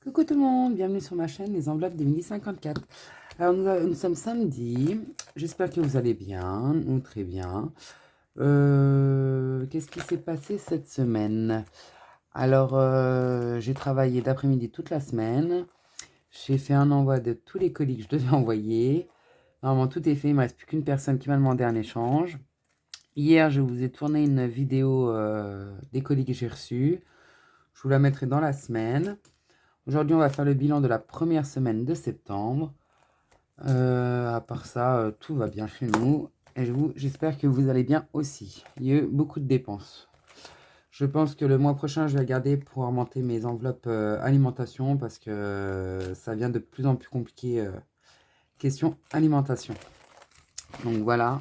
Coucou tout le monde, bienvenue sur ma chaîne Les Enveloppes d'Emily 54. Alors nous sommes samedi, j'espère que vous allez bien, ou très bien. Qu'est-ce qui s'est passé cette semaine? Alors j'ai travaillé d'après-midi toute la semaine, j'ai fait un envoi de tous les colis que je devais envoyer. Normalement tout est fait, il ne me reste plus qu'une personne qui m'a demandé un échange. Hier je vous ai tourné une vidéo des colis que j'ai reçus, je vous la mettrai dans la semaine. Aujourd'hui, on va faire le bilan de la première semaine de septembre. À part ça, tout va bien chez nous. Et j'espère que vous allez bien aussi. Il y a eu beaucoup de dépenses. Je pense que le mois prochain, je vais garder pour augmenter mes enveloppes alimentation parce que ça devient de plus en plus compliqué. Question alimentation. Donc voilà.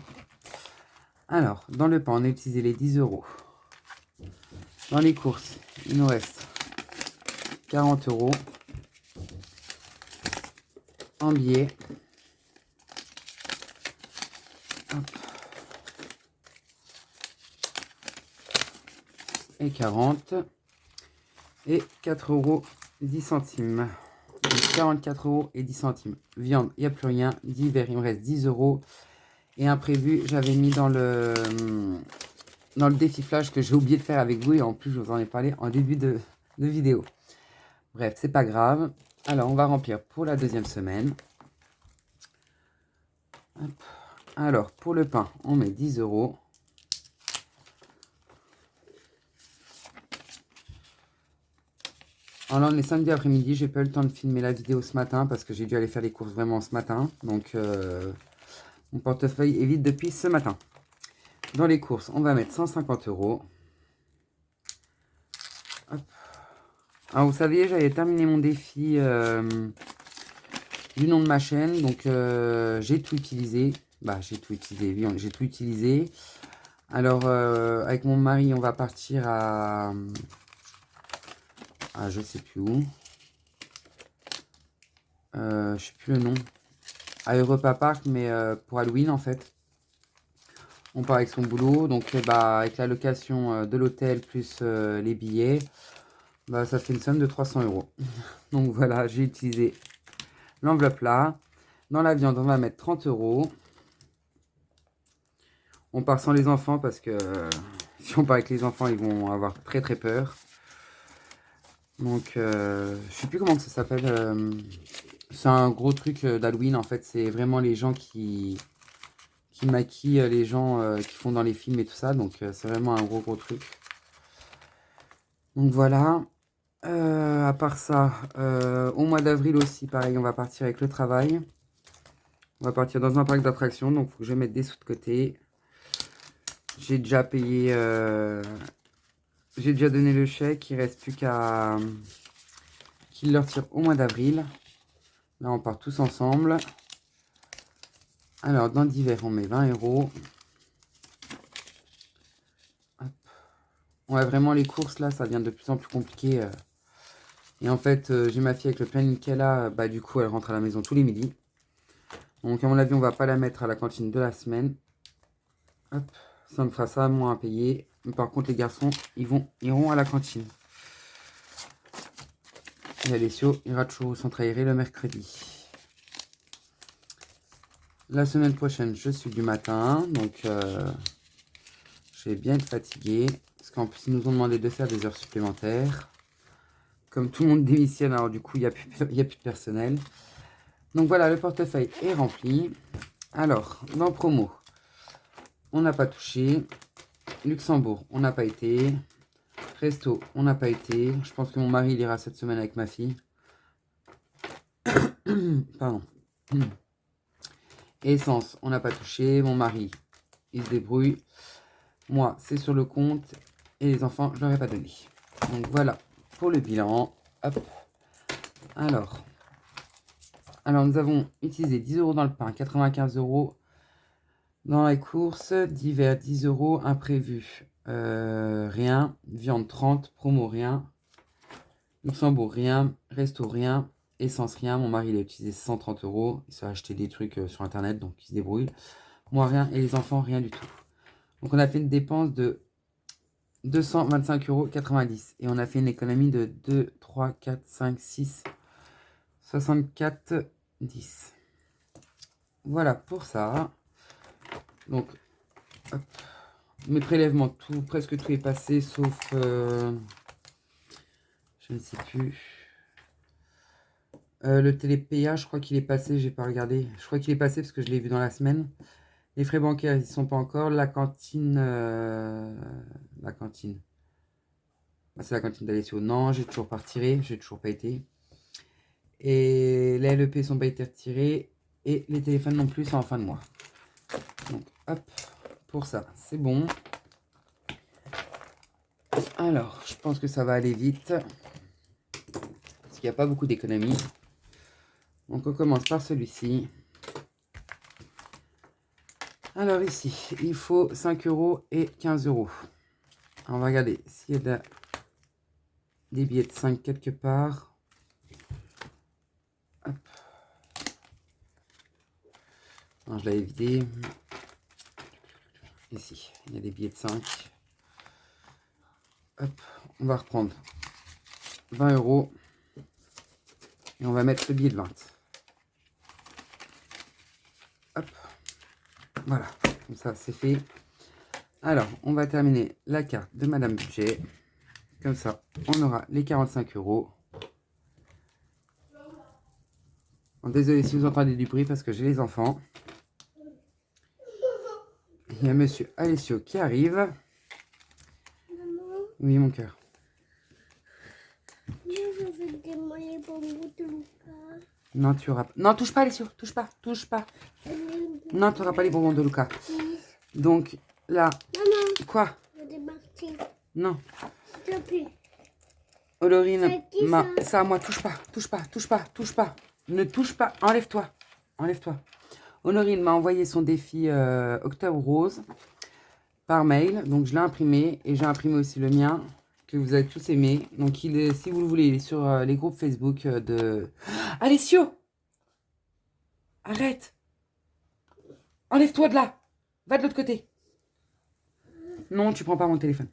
Alors, dans le pain, on a utilisé les 10 euros. Dans les courses, il nous reste 40 euros. En billets. Hop. Et 40 et 4 euros 10 centimes. Donc 44 euros et 10 centimes. Viande, il n'y a plus rien. Divers, il me reste 10 euros. Et imprévu, j'avais mis dans le défi flash que j'ai oublié de faire avec vous. Et en plus, je vous en ai parlé en début de vidéo. Bref, c'est pas grave. Alors, on va remplir pour la deuxième semaine. Hop. Alors, pour le pain, on met 10 euros. Alors là, on est samedi après-midi, j'ai pas eu le temps de filmer la vidéo ce matin parce que j'ai dû aller faire les courses vraiment ce matin. Donc, mon portefeuille est vide depuis ce matin. Dans les courses, on va mettre 150 euros. Hop. Alors, vous savez, j'avais terminé mon défi du nom de ma chaîne. Donc, j'ai tout utilisé. Bah, j'ai tout utilisé, oui, j'ai tout utilisé. Alors, avec mon mari, on va partir à je sais plus où. Je sais plus le nom. À Europa Park, mais pour Halloween, en fait. On part avec son boulot, donc bah, avec la location de l'hôtel plus les billets, bah, ça fait une somme de 300 euros. Donc voilà, j'ai utilisé l'enveloppe là. Dans la viande, on va mettre 30 euros. On part sans les enfants parce que si on part avec les enfants, ils vont avoir très très peur. Donc je sais plus comment ça s'appelle. C'est un gros truc d'Halloween en fait. C'est vraiment les gens qui maquillent les gens qui font dans les films et tout ça. Donc c'est vraiment un gros truc. Donc voilà. À part ça, au mois d'avril aussi, pareil, on va partir avec le travail. On va partir dans un parc d'attractions, donc il faut que je mette des sous de côté. J'ai déjà payé, j'ai déjà donné le chèque, il ne reste plus qu'à qu'il leur tire au mois d'avril. Là, on part tous ensemble. Alors, dans d'hiver, on met 20 euros. Hop. Ouais, vraiment, les courses, là, ça devient de plus en plus compliqué. Et en fait, j'ai ma fille avec le planning qu'elle a, bah, du coup, elle rentre à la maison tous les midis. Donc, à mon avis, on va pas la mettre à la cantine de la semaine. Hop, ça me fera ça moins à payer. Mais par contre, les garçons, iront à la cantine. Et Alessio ira toujours au centre aéré le mercredi. La semaine prochaine, je suis du matin. Donc, je vais bien être fatigué. Parce qu'en plus, ils nous ont demandé de faire des heures supplémentaires. Comme tout le monde démissionne, alors du coup, il n'y a plus de personnel. Donc voilà, le portefeuille est rempli. Alors, dans promo, on n'a pas touché. Luxembourg, on n'a pas été. Resto, on n'a pas été. Je pense que mon mari il ira cette semaine avec ma fille. Pardon. Essence, on n'a pas touché. Mon mari, il se débrouille. Moi, c'est sur le compte. Et les enfants, je ne leur ai pas donné. Donc voilà pour le bilan. Hop. Alors, nous avons utilisé 10 euros dans le pain, 95 euros dans les courses, divers 10 euros, imprévu, rien, viande 30, promo rien, Luxembourg rien, resto rien, essence rien, mon mari il a utilisé 130 euros, il s'est acheté des trucs sur internet donc il se débrouille, moi rien et les enfants rien du tout. Donc on a fait une dépense de 225,90 €. Et on a fait une économie de 2, 3, 4, 5, 6, 64,10 €. Voilà pour ça. Donc, hop. Mes prélèvements, presque tout est passé, sauf... je ne sais plus. Le télépaya, je crois qu'il est passé, j'ai pas regardé. Je crois qu'il est passé parce que je l'ai vu dans la semaine. Les frais bancaires, ils sont pas encore. La cantine... La cantine. Ah, c'est la cantine d'Alessio. Non, j'ai toujours pas retiré. J'ai toujours pas été. Et les LEP sont pas été retirés. Et les téléphones non plus, c'est en fin de mois. Donc, hop, pour ça, c'est bon. Alors, je pense que ça va aller vite. Parce qu'il n'y a pas beaucoup d'économies. Donc, on commence par celui-ci. Alors, ici, il faut 5 € et 15 €. On va regarder s'il y a des billets de 5 quelque part. Hop. Non, je l'avais vidé. Ici, il y a des billets de 5. Hop, on va reprendre 20 €. Et on va mettre le billet de 20. Hop. Voilà, comme ça, c'est fait. Alors, on va terminer la carte de Madame Budget. Comme ça, on aura les 45 €. Bon, désolé si vous entendez du bruit parce que j'ai les enfants. Il y a Monsieur Alessio qui arrive. Maman, Oui, mon cœur. je veux démolir les bonbons de Lucas. Non, tu auras... Non, touche pas, Alessio. Touche pas, touche pas. Non, tu n'auras pas les bonbons de Lucas. Donc, là... Maman, Quoi? je vais démarrer. Non. S'il te plaît. Olorine, C'est qui, ça? ça à moi, touche pas, touche pas, touche pas, touche pas. Ne touche pas, enlève-toi. Enlève-toi. Honorine m'a envoyé son défi Octobre Rose par mail. Donc, je l'ai imprimé et j'ai imprimé aussi le mien que vous avez tous aimé. Donc, il est, si vous le voulez, il est sur les groupes Facebook de... Alessio! Arrête! Enlève-toi de là! Va de l'autre côté! Non, tu prends pas mon téléphone.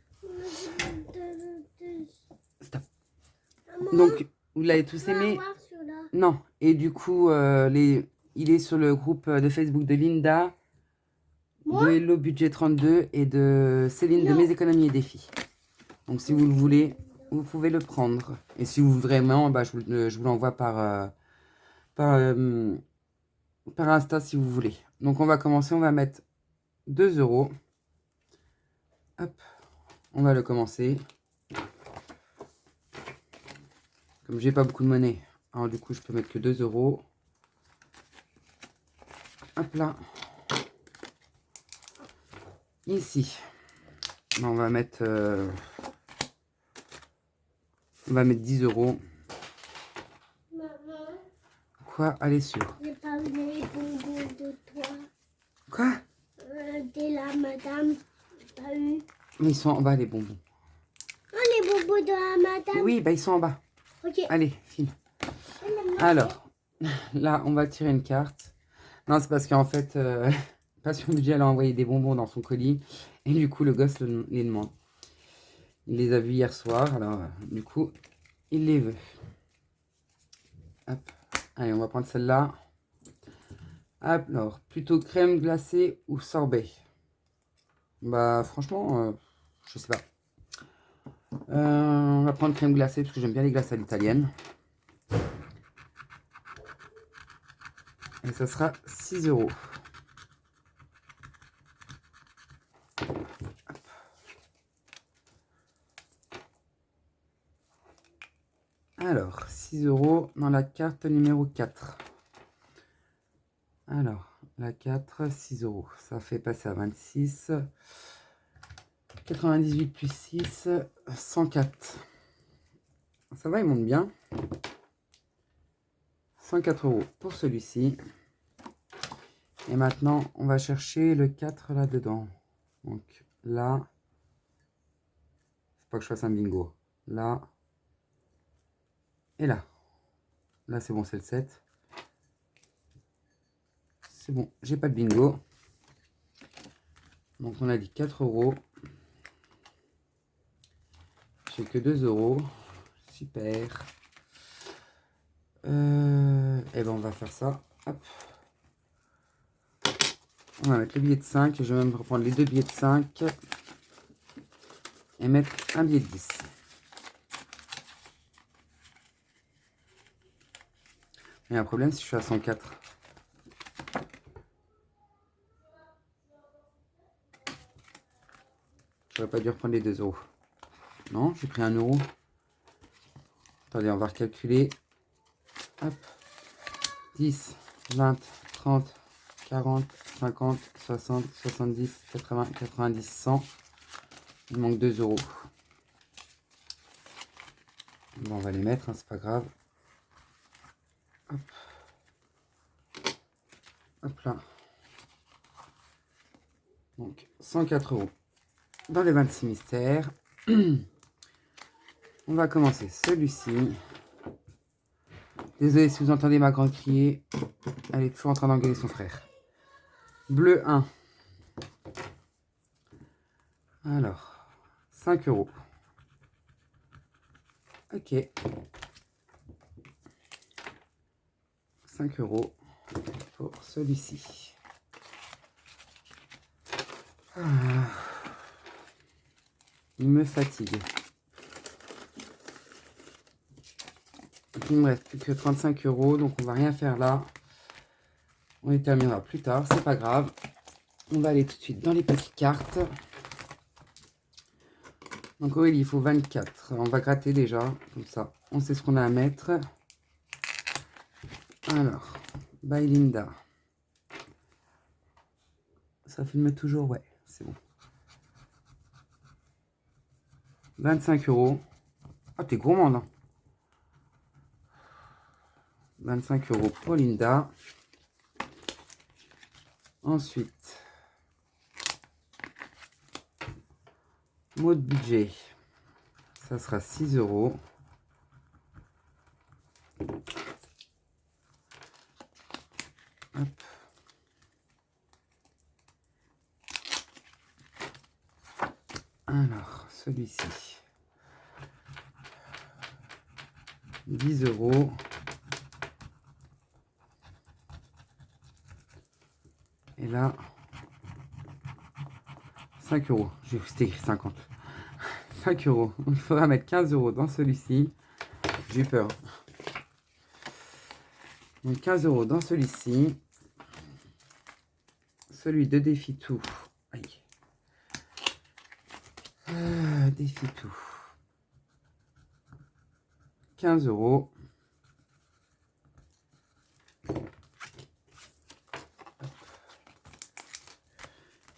Stop. Maman, Donc, vous l'avez tous je veux aimé? avoir celui-là. Non. Et du coup, il est sur le groupe de Facebook de Linda, Moi? de Hello Budget 32 et de Céline de Non. Mes économies et défis. Donc, si vous le voulez, vous pouvez le prendre. Et si vous vraiment, bah, je vous l'envoie par, par Insta si vous voulez. Donc, on va commencer. On va mettre 2 €. Hop. On va le commencer. Comme j'ai pas beaucoup de monnaie, alors du coup, je peux mettre que 2 €. Hop là. Ici, on va mettre 10 €. Maman, Quoi? Allez sur. j'ai pas eu les bonbons de toi. Quoi? De la madame. J'ai pas eu. Mais ils sont en bas, les bonbons. Oh, les bonbons de la madame. Oui, bah ils sont en bas. Ok. Allez, file. Alors, là, on va tirer une carte. Non, c'est parce qu'en fait, Passion Budget, elle a envoyé des bonbons dans son colis. Et du coup, le gosse les demande. Il les a vus hier soir. Alors, du coup, il les veut. Hop. Allez, on va prendre celle-là. Hop, alors, plutôt crème glacée ou sorbet? Bah, franchement, je sais pas. On va prendre crème glacée parce que j'aime bien les glaces à l'italienne. Et ça sera 6 €. Alors, 6 € dans la carte numéro 4. Alors, la 4, 6 €. Ça fait passer à 26. 98 plus 6, 104. Ça va, il monte bien. 104 € pour celui-ci. Et maintenant, on va chercher le 4 là-dedans. Donc là, faut pas que je fasse un bingo. Là. Et là. Là, c'est bon, c'est le 7. C'est bon, j'ai pas de bingo. Donc on a dit 4 €. J'ai que 2 euros. Super. Et ben on va faire ça. Hop. On va mettre le billet de 5. Je vais même reprendre les deux billets de 5. Et mettre un billet de 10. Il y a un problème si je suis à 104. J'aurais pas dû reprendre les 2 euros. Non, j'ai pris 1 euro. Attendez, on va recalculer. Hop. 10, 20, 30, 40, 50, 60, 70, 80, 90, 100. Il manque 2 euros. Bon, on va les mettre, hein, c'est pas grave. Hop. Hop là. Donc, 104 euros dans les 26 mystères. On va commencer celui-ci. Désolé si vous entendez ma grande crier. Elle est toujours en train d'engueuler son frère. Bleu 1. Alors, 5 euros. Ok. 5 euros pour celui-ci. Il me fatigue. Il me reste plus que 35 euros, donc on va rien faire là. On les terminera plus tard, c'est pas grave. On va aller tout de suite dans les petites cartes. Donc Aurélie, il faut 24. On va gratter déjà, comme ça. On sait ce qu'on a à mettre. Alors, by Linda. Ça filme toujours, ouais, c'est bon. 25 euros. Ah, t'es gourmande, hein. 25 euros pour Linda. Ensuite, mot de budget. Ça sera 6 euros. Hop. Alors, celui-ci. 10 euros. Et là, 5 euros. J'ai écrit 50. 5 euros. Il faudra mettre 15 euros dans celui-ci. J'ai eu peur. Donc 15 euros dans celui-ci. Celui de défi tout. Aïe. Défi tout. 15 euros.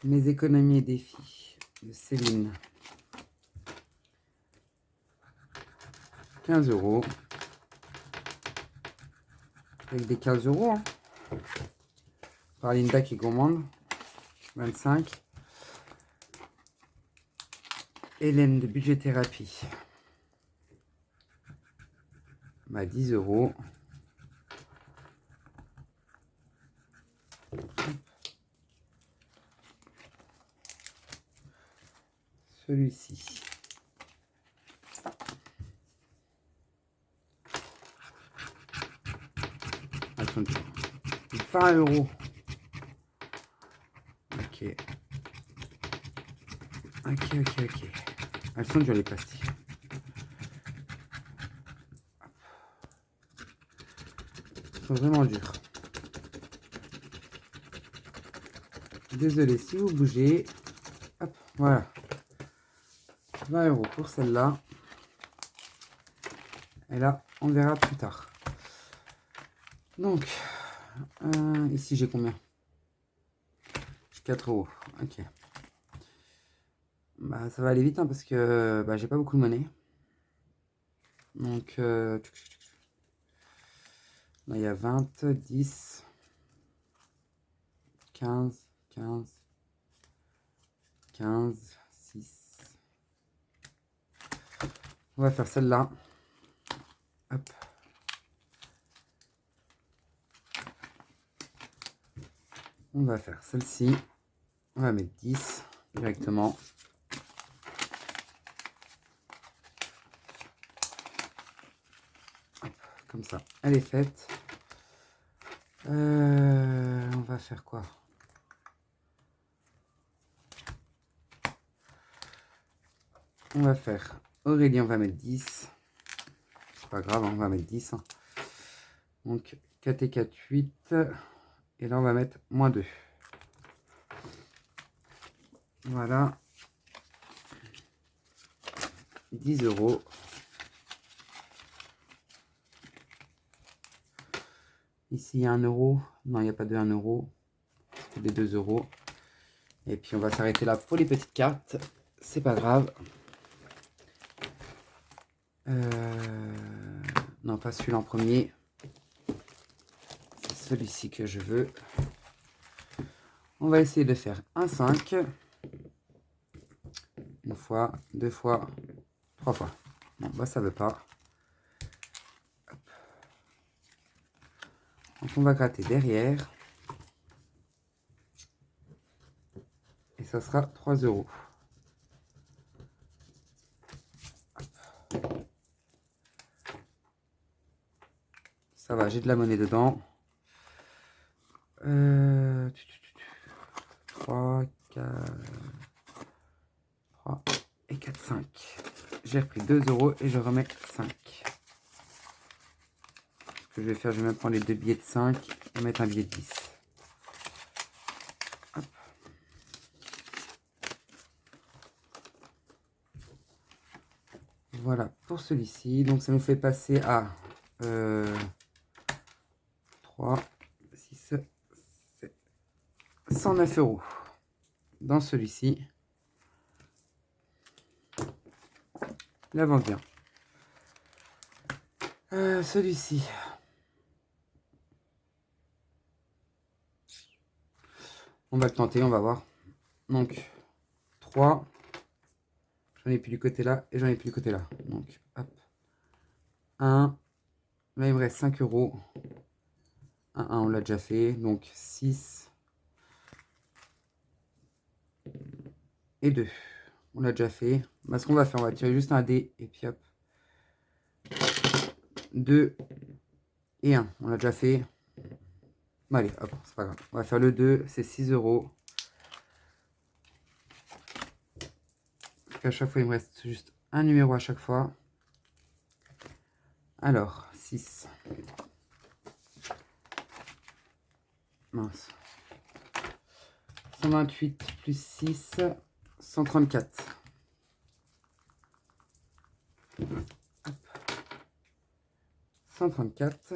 Mes économies et défis de Céline. 15 euros. Avec des 15 euros. Hein. Par Linda qui commande. 25. Hélène de budget thérapie. Bah, 10 euros. Celui-ci. 20 euros. Ok. Ok. Elles sont dures les pastilles. Elles sont vraiment dures. Désolé si vous bougez. Hop, voilà. 20 euros pour celle-là. Et là, on verra plus tard. Donc, ici j'ai combien? J'ai 4 euros. Ok. Bah, ça va aller vite hein, parce que bah, j'ai pas beaucoup de monnaie. Donc, là, il y a 20, 10, 15, 6. On va faire celle-là. Hop. On va faire celle-ci. On va mettre 10 directement. comme ça, elle est faite. On va faire quoi? On va faire Aurélie, on va mettre 10. C'est pas grave, hein, on va mettre 10. Hein. Donc 4 et 4, 8. Et là, on va mettre moins 2. Voilà. 10 €. Ici, il y a 1 €. Non, il n'y a pas de 1 €. C'est des 2 €. Et puis, on va s'arrêter là pour les petites cartes. C'est pas grave. Non, pas celui-là en premier. C'est celui-ci que je veux. On va essayer de faire un 5. Une fois, 2 fois, 3 fois. Bon, bah ça veut pas. Hop. Donc on va gratter derrière. Et ça sera 3 €. Ça va, j'ai de la monnaie dedans. 3, 4, 3 et 4, 5. J'ai repris 2 € et je remets 5. Ce que je vais faire, je vais même prendre les deux billets de 5 et mettre un billet de 10. Hop. Voilà pour celui-ci. Donc ça nous fait passer à 3, 6, 7, 109 € dans celui-ci. Il avance bien. Celui-ci. On va le tenter, on va voir. Donc, 3. J'en ai plus du côté là et j'en ai plus du côté là. Donc, hop. 1. Là, il me reste 5 €. 1, on l'a déjà fait. Donc, 6. Et 2. On l'a déjà fait. Bah, ce qu'on va faire, on va tirer juste un dé. Et puis, hop. 2 et 1. On l'a déjà fait. Bon, allez, hop, c'est pas grave. On va faire le 2. C'est 6 €. Parce qu'à chaque fois, il me reste juste un numéro à chaque fois. Alors, 6. Mince. 128 plus 6, 134. Hop. 134.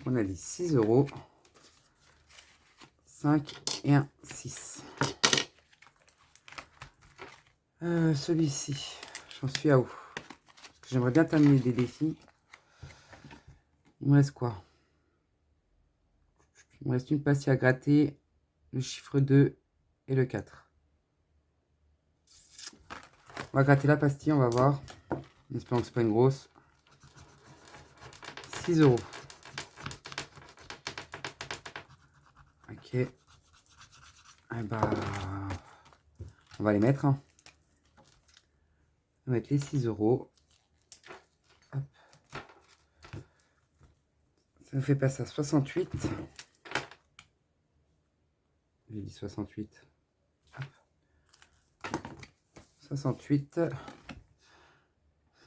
On a dit 6 €. 5 et 1, 6. Celui-ci, j'en suis à où? Parce que j'aimerais bien terminer des défis. Il me reste quoi? Il me reste une pastille à gratter, le chiffre 2 et le 4. On va gratter la pastille, on va voir. En espérant que ce n'est pas une grosse. 6 €. Ok. Eh bah, on va les mettre. Hein. On va mettre les 6 €. Hop. Ça nous fait passer à 68. J'ai dit 68. Hop. 68.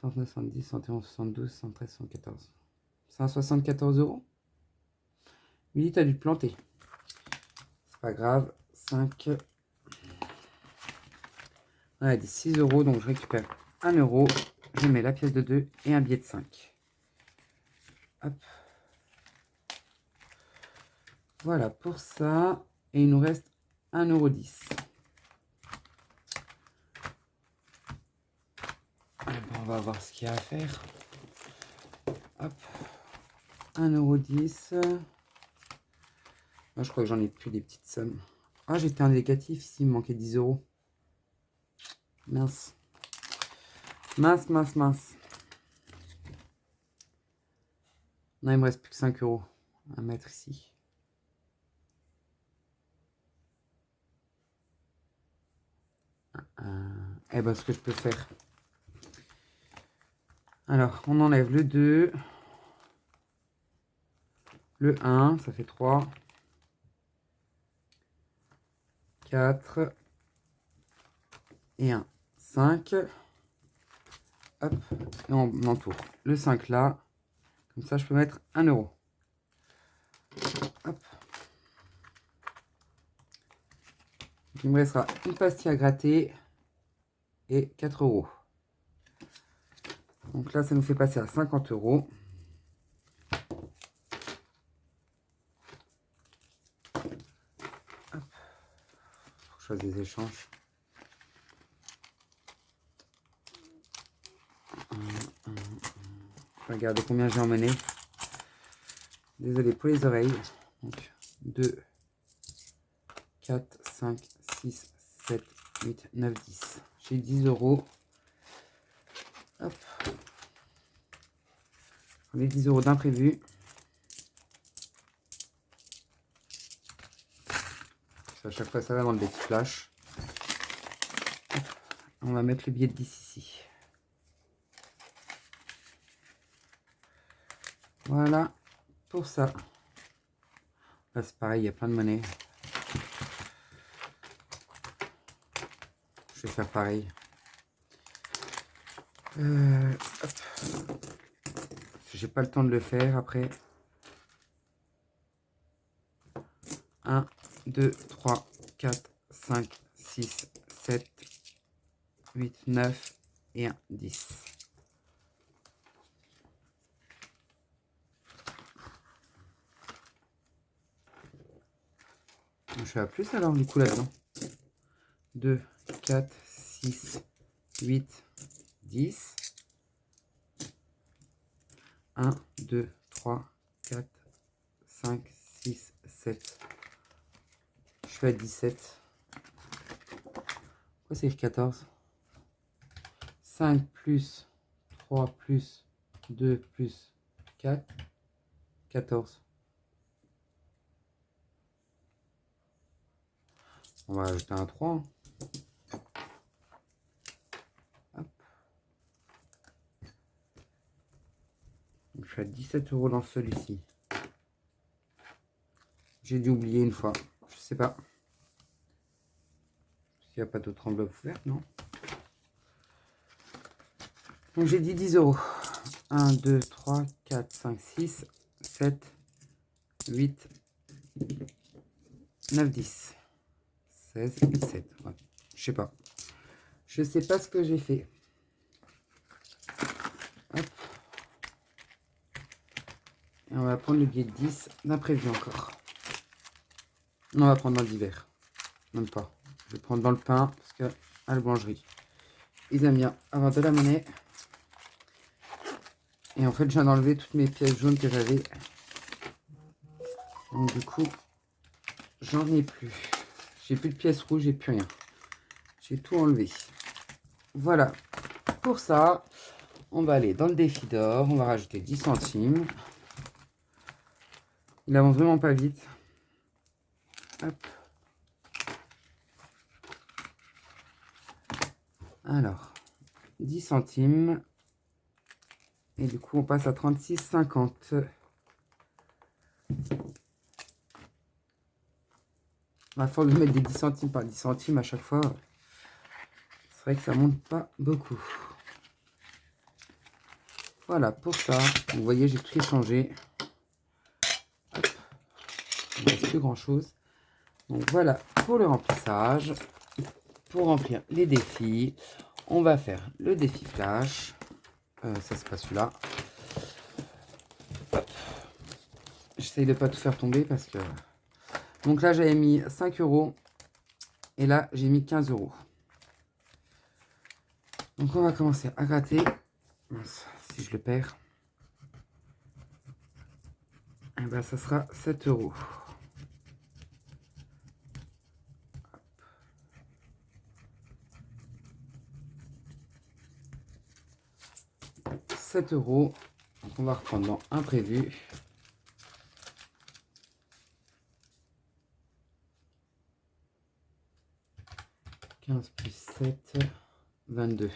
69, 70, 71, 72, 113, 114. 174 €. Milly, t'as dû te planter. C'est pas grave. 5. On a dit 6 €, donc je récupère 1 €. Je mets la pièce de 2 et un billet de 5. Hop. Voilà pour ça. Et il nous reste 1,10 €. On va voir ce qu'il y a à faire. Hop. 1,10 €. Moi, je crois que j'en ai plus des petites sommes. Ah, j'étais en négatif ici, il me manquait 10 €. Mince. Mince, mince, mince. Non, il me reste plus que 5 € à mettre ici. Eh ben, ce que je peux faire, Alors, on enlève le 2, le 1, ça fait 3, 4 et 1, 5. Hop, et on entoure le 5 là. Comme ça, je peux mettre 1 euro. Hop. Il me restera une pastille à gratter et 4 euros. Donc là, ça nous fait passer à 50 euros. Hop. Faut que je fasse des échanges. Regardez combien j'ai emmené. Désolé pour les oreilles. Donc 2, 4, 5, 6, 7, 8, 9, 10. J'ai 10 euros. Hop. On est 10 euros d'imprévu. À chaque fois, ça va dans le défi flash. On va mettre le billet de 10 ici. Voilà pour ça. Là, c'est pareil, il y a plein de monnaie. Je vais faire pareil. J'ai pas le temps de le faire après. 1, 2, 3, 4, 5, 6, 7, 8, 9 et 1, 10. Je suis à plus alors du coup là-dedans. 2, 4, 6, 8, 10. 1, 2, 3, 4, 5, 6, 7. Je suis à 17. Pourquoi c'est écrit 14? 5 plus 3 plus 2 plus 4, 14. On va ajouter un 3. Hop. Donc, je suis à 17 euros dans celui-ci. J'ai dû oublier une fois. Je sais pas. S'il n'y a pas d'autre enveloppe ouverte, non? Donc j'ai dit 10 euros. 1, 2, 3, 4, 5, 6, 7, 8, 9, 10. 16, 17. Ouais. Je sais pas. Je sais pas ce que j'ai fait. Hop. Et on va prendre le billet de 10 d'imprévu encore. On va prendre dans le divers. Même pas. Je vais prendre dans le pain parce que à la boulangerie, ils aiment bien avoir de la monnaie. Et en fait, je viens d'enlever toutes mes pièces jaunes que j'avais. Donc du coup, j'en ai plus. J'ai plus de pièces rouges, j'ai plus rien. J'ai tout enlevé. Voilà. Pour ça, on va aller dans le défi d'or. On va rajouter 10 centimes. Il avance vraiment pas vite. Hop. Alors, 10 centimes. Et du coup, on passe à 36,50. À force de mettre des 10 centimes par 10 centimes à chaque fois, c'est vrai que ça monte pas beaucoup. Voilà, pour ça, vous voyez, j'ai tout échangé. Hop. Il ne reste plus grand chose. Donc voilà pour le remplissage. Pour remplir les défis, on va faire le défi flash. Ça c'est pas celui-là. J'essaye de pas tout faire tomber parce que... Donc là j'avais mis 5 euros. Et là j'ai mis 15 euros. Donc on va commencer à gratter. Mince, si je le perds. Et ben ça sera 7 euros. 7 euros. Donc on va reprendre dans imprévu. Plus 7, 22.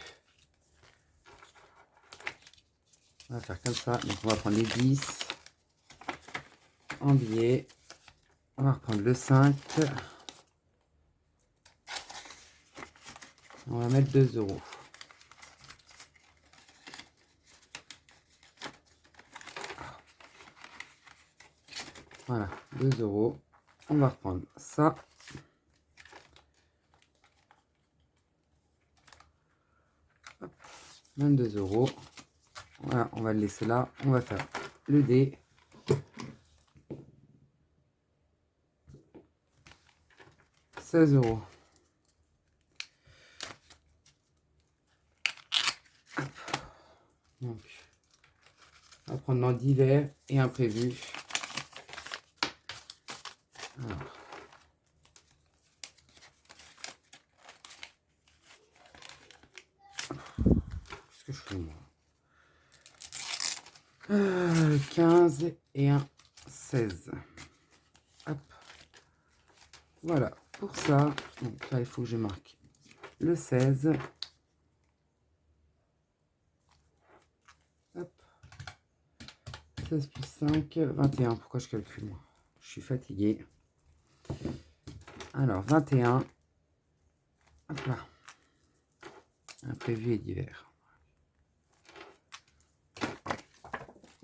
On va faire comme ça. Donc on va prendre les 10 en billets. On va reprendre le 5. On va mettre 2 euros. Voilà, 2 euros. On va reprendre ça. Hop, 22 euros. Voilà, on va le laisser là. On va faire le dé. €16. Hop. Donc, on va prendre dans divers et imprévu. Alors. Qu'est-ce que je fais moi? 15 et un 16. Hop. Voilà, pour ça. Donc là, il faut que je marque le 16. Hop. 16 plus 5, 21. Pourquoi je calcule moi? Je suis fatiguée. Alors, 21. Hop là. Imprévu et divers.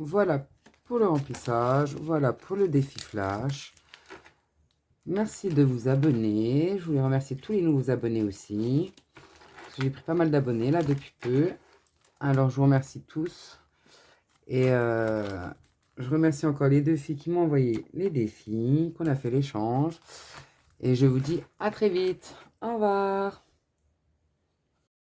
Voilà pour le remplissage. Voilà pour le défi flash. Merci de vous abonner. Je voulais remercier tous les nouveaux abonnés aussi. J'ai pris pas mal d'abonnés là depuis peu. Alors, je vous remercie tous. Et je remercie encore les 2 filles qui m'ont envoyé les défis, qu'on a fait l'échange. Et je vous dis à très vite. Au revoir.